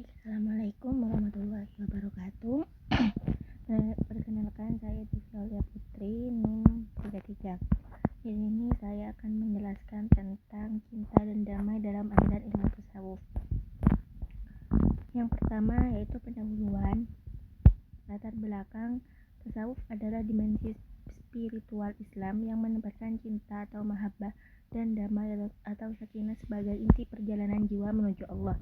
Assalamualaikum warahmatullahi wabarakatuh. Perkenalkan, saya Divya Putri, NIM 33. Di sini saya akan menjelaskan tentang cinta dan damai dalam aliran ilmu tasawuf. Yang pertama yaitu pendahuluan. Latar belakang tasawuf adalah dimensi spiritual Islam yang menempatkan cinta atau mahabbah dan damai atau sakinah sebagai inti perjalanan jiwa menuju Allah.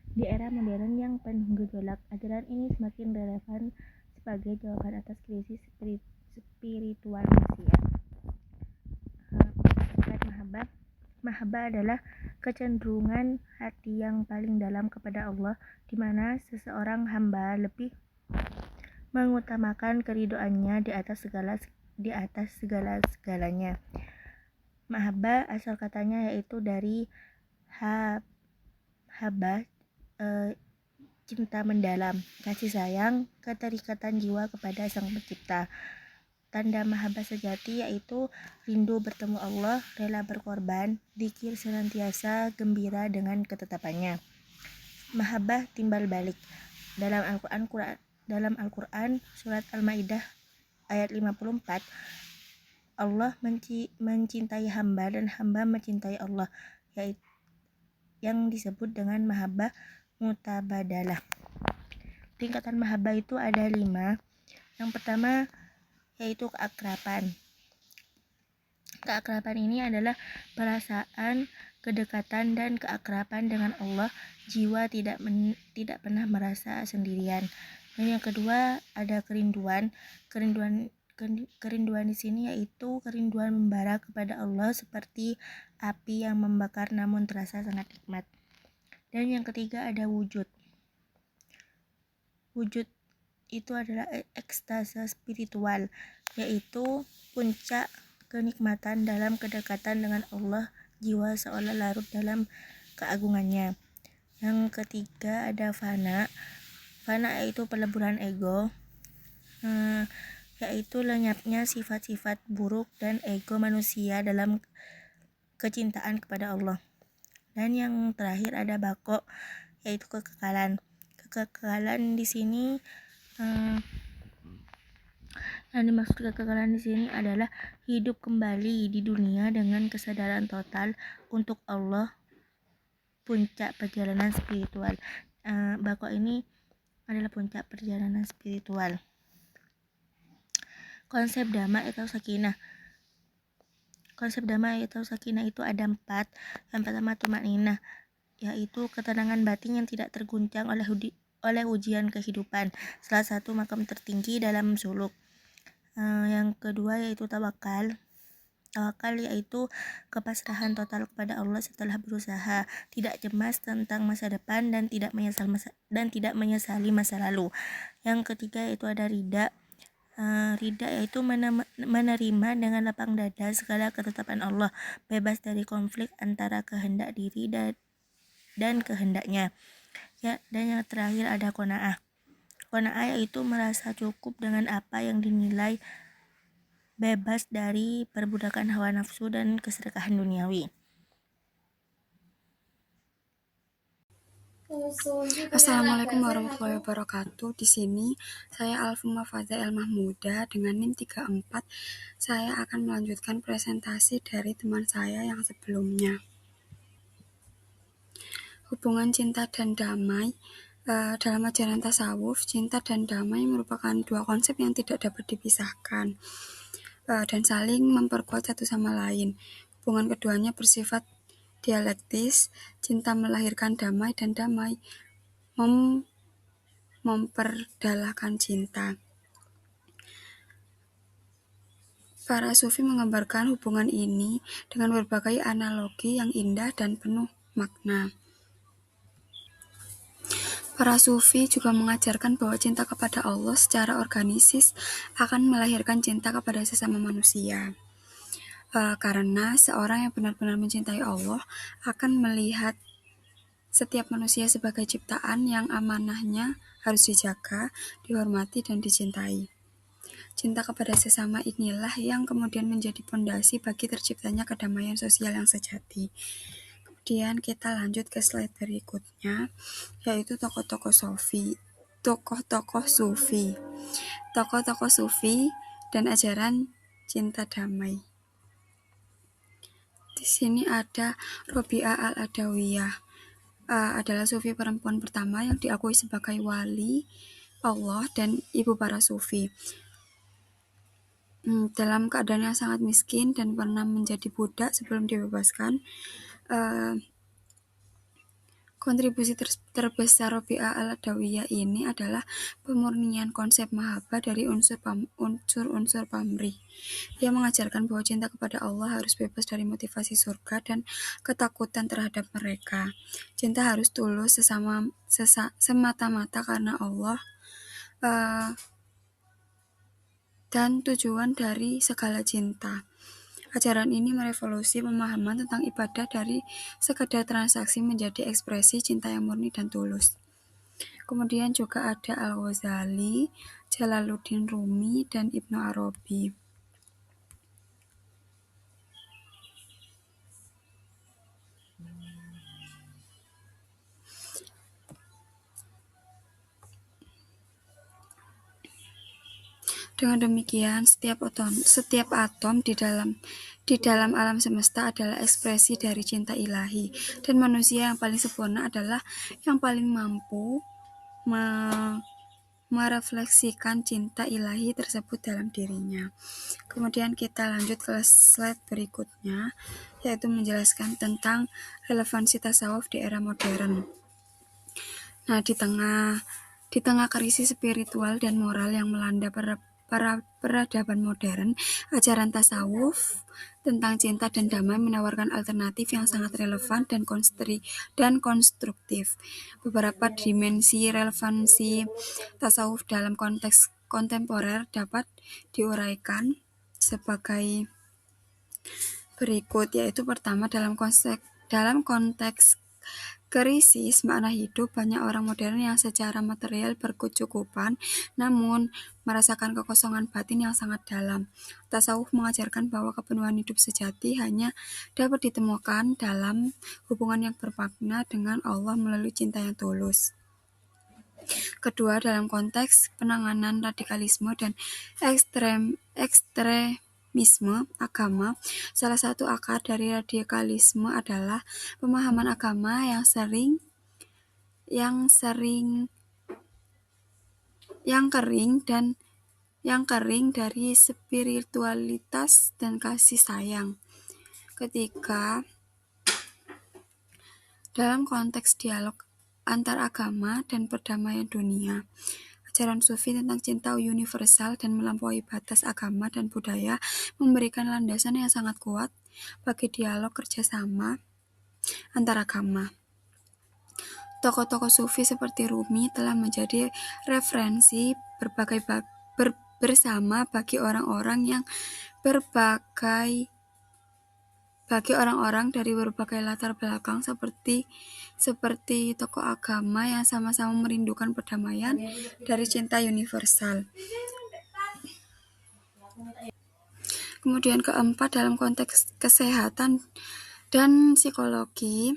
Di era modern yang penuh gejolak, ajaran ini semakin relevan sebagai jawaban atas krisis spiritual manusia. Terkait mahabbah adalah kecenderungan hati yang paling dalam kepada Allah, di mana seseorang hamba lebih mengutamakan keridhoannya di atas segala-galanya. Mahabbah asal katanya yaitu dari habah, cinta mendalam, kasih sayang, keterikatan jiwa kepada Sang Pencipta. Tanda mahabbah sejati yaitu rindu bertemu Allah, rela berkorban, dzikir senantiasa, gembira dengan ketetapannya. Mahabbah timbal balik. Dalam Al-Quran surat Al-Maidah ayat 54, Allah mencintai hamba dan hamba mencintai Allah, yaitu yang disebut dengan mahabbah mutabadalah. Tingkatan mahabbah itu ada 5. Yang pertama yaitu keakraban. Keakraban ini adalah perasaan kedekatan dan keakraban dengan Allah. Jiwa tidak pernah merasa sendirian. Dan yang kedua ada kerinduan. Kerinduan di sini yaitu kerinduan membara kepada Allah seperti api yang membakar namun terasa sangat nikmat. Dan yang ketiga ada wujud. Wujud itu adalah ekstase spiritual, yaitu puncak kenikmatan dalam kedekatan dengan Allah, jiwa seolah larut dalam keagungannya. Yang ketiga ada fana. Fana yaitu peleburan ego, yaitu lenyapnya sifat-sifat buruk dan ego manusia dalam kecintaan kepada Allah. Dan yang terakhir ada bako, yaitu kekekalan. Kekekalan di sini yang dimaksud kekekalan di sini adalah hidup kembali di dunia dengan kesadaran total untuk Allah, puncak perjalanan spiritual. Bako ini adalah puncak perjalanan spiritual. Konsep damai atau sakinah. Konsep damai atau sakinah itu ada 4. Yang pertama tumaninah, yaitu ketenangan batin yang tidak terguncang oleh ujian kehidupan, salah satu makam tertinggi dalam suluk. Yang kedua yaitu tawakal. Tawakal yaitu kepasrahan total kepada Allah setelah berusaha, tidak cemas tentang masa depan dan tidak menyesali masa lalu. Yang ketiga yaitu ada ridha. Ridha yaitu menerima dengan lapang dada segala ketetapan Allah, bebas dari konflik antara kehendak diri dan kehendaknya. Dan yang terakhir ada qanaah. Qanaah yaitu merasa cukup dengan apa yang dinilai, bebas dari perbudakan hawa nafsu dan keserakahan duniawi. Assalamualaikum warahmatullahi wabarakatuh. Di sini saya Alfuma Faza El Mahmuda dengan NIM 34. Saya akan melanjutkan presentasi dari teman saya yang sebelumnya. Hubungan cinta dan damai. Dalam ajaran tasawuf, cinta dan damai merupakan 2 konsep yang tidak dapat dipisahkan dan saling memperkuat satu sama lain. Hubungan keduanya bersifat dialektis. Cinta melahirkan damai dan damai memperdalahkan cinta. Para sufi menggambarkan hubungan ini dengan berbagai analogi yang indah dan penuh makna. Para sufi juga mengajarkan bahwa cinta kepada Allah secara organisis akan melahirkan cinta kepada sesama manusia. Karena seorang yang benar-benar mencintai Allah akan melihat setiap manusia sebagai ciptaan yang amanahnya harus dijaga, dihormati, dan dicintai. Cinta kepada sesama inilah yang kemudian menjadi pondasi bagi terciptanya kedamaian sosial yang sejati. Kemudian kita lanjut ke slide berikutnya, yaitu tokoh-tokoh sufi. Tokoh-tokoh sufi dan ajaran cinta damai. Di sini ada Robi'ah al-Adawiyah, adalah sufi perempuan pertama yang diakui sebagai wali Allah dan ibu para sufi. Dalam keadaan yang sangat miskin dan pernah menjadi budak sebelum dibebaskan, kontribusi terbesar Robi'ah al-Adawiyah ini adalah pemurnian konsep mahabbah dari unsur-unsur pamrih. Dia mengajarkan bahwa cinta kepada Allah harus bebas dari motivasi surga dan ketakutan terhadap mereka. Cinta harus tulus semata-mata karena Allah, dan tujuan dari segala cinta. Ajaran ini merevolusi pemahaman tentang ibadah dari sekedar transaksi menjadi ekspresi cinta yang murni dan tulus. Kemudian juga ada Al-Ghazali, Jalaluddin Rumi, dan Ibnu Arabi. Dengan demikian, setiap atom di dalam alam semesta adalah ekspresi dari cinta ilahi, dan manusia yang paling sempurna adalah yang paling mampu merefleksikan cinta ilahi tersebut dalam dirinya. Kemudian kita lanjut ke slide berikutnya, yaitu menjelaskan tentang relevansi tasawuf di era modern. Nah, di tengah krisis spiritual dan moral yang melanda peradaban modern, ajaran tasawuf tentang cinta dan damai menawarkan alternatif yang sangat relevan dan konstruktif. Beberapa dimensi relevansi tasawuf dalam konteks kontemporer dapat diuraikan sebagai berikut, yaitu pertama, dalam konteks krisis makna hidup, banyak orang modern yang secara material berkecukupan, namun merasakan kekosongan batin yang sangat dalam. Tasawuf mengajarkan bahwa kepenuhan hidup sejati hanya dapat ditemukan dalam hubungan yang bermakna dengan Allah melalui cinta yang tulus. Kedua, dalam konteks penanganan radikalisme dan ekstremisme agama, salah satu akar dari radikalisme adalah pemahaman agama yang kering dari spiritualitas dan kasih sayang. Ketiga, dalam konteks dialog antar agama dan perdamaian dunia, ajaran sufi tentang cinta universal dan melampaui batas agama dan budaya memberikan landasan yang sangat kuat bagi dialog kerjasama antar agama. Tokoh-tokoh sufi seperti Rumi telah menjadi referensi bersama bagi orang-orang dari berbagai latar belakang, seperti tokoh agama yang sama-sama merindukan perdamaian dari cinta universal. Kemudian keempat, dalam konteks kesehatan dan psikologi,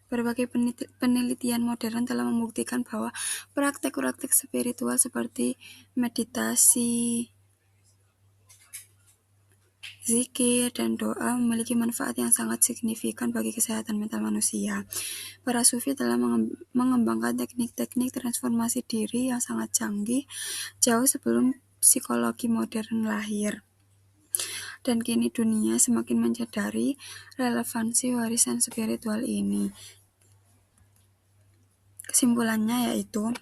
berbagai penelitian modern telah membuktikan bahwa praktek-praktek spiritual seperti meditasi, zikir, dan doa memiliki manfaat yang sangat signifikan bagi kesehatan mental manusia. Para sufi telah mengembangkan teknik-teknik transformasi diri yang sangat canggih jauh sebelum psikologi modern lahir. Dan kini dunia semakin menyadari relevansi warisan spiritual ini. Kesimpulannya yaitu,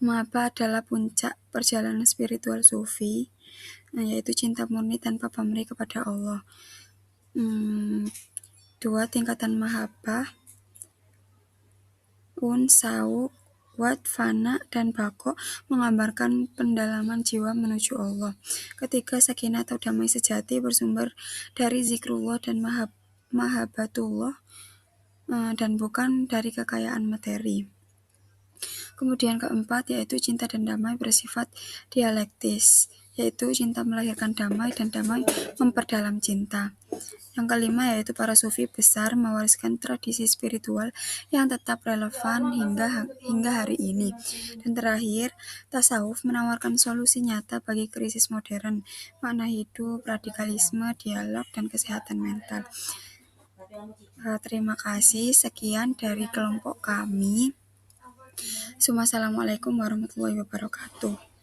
mahabbah adalah puncak perjalanan spiritual sufi, yaitu cinta murni tanpa pamrih kepada Allah. 2. Tingkatan mahabbah, sauq, wad, fana, dan bako menggambarkan pendalaman jiwa menuju Allah. Ketiga, sakinah atau damai sejati bersumber dari zikrullah dan mahabbatullah, dan bukan dari kekayaan materi. Kemudian keempat, yaitu cinta dan damai bersifat dialektis. yaitu cinta melahirkan damai dan damai memperdalam cinta. Yang kelima yaitu para sufi besar mewariskan tradisi spiritual yang tetap relevan hingga hari ini. Dan terakhir, tasawuf menawarkan solusi nyata bagi krisis modern, makna hidup, radikalisme, dialog, dan kesehatan mental. Terima kasih, sekian dari kelompok kami. Assalamualaikum warahmatullahi wabarakatuh.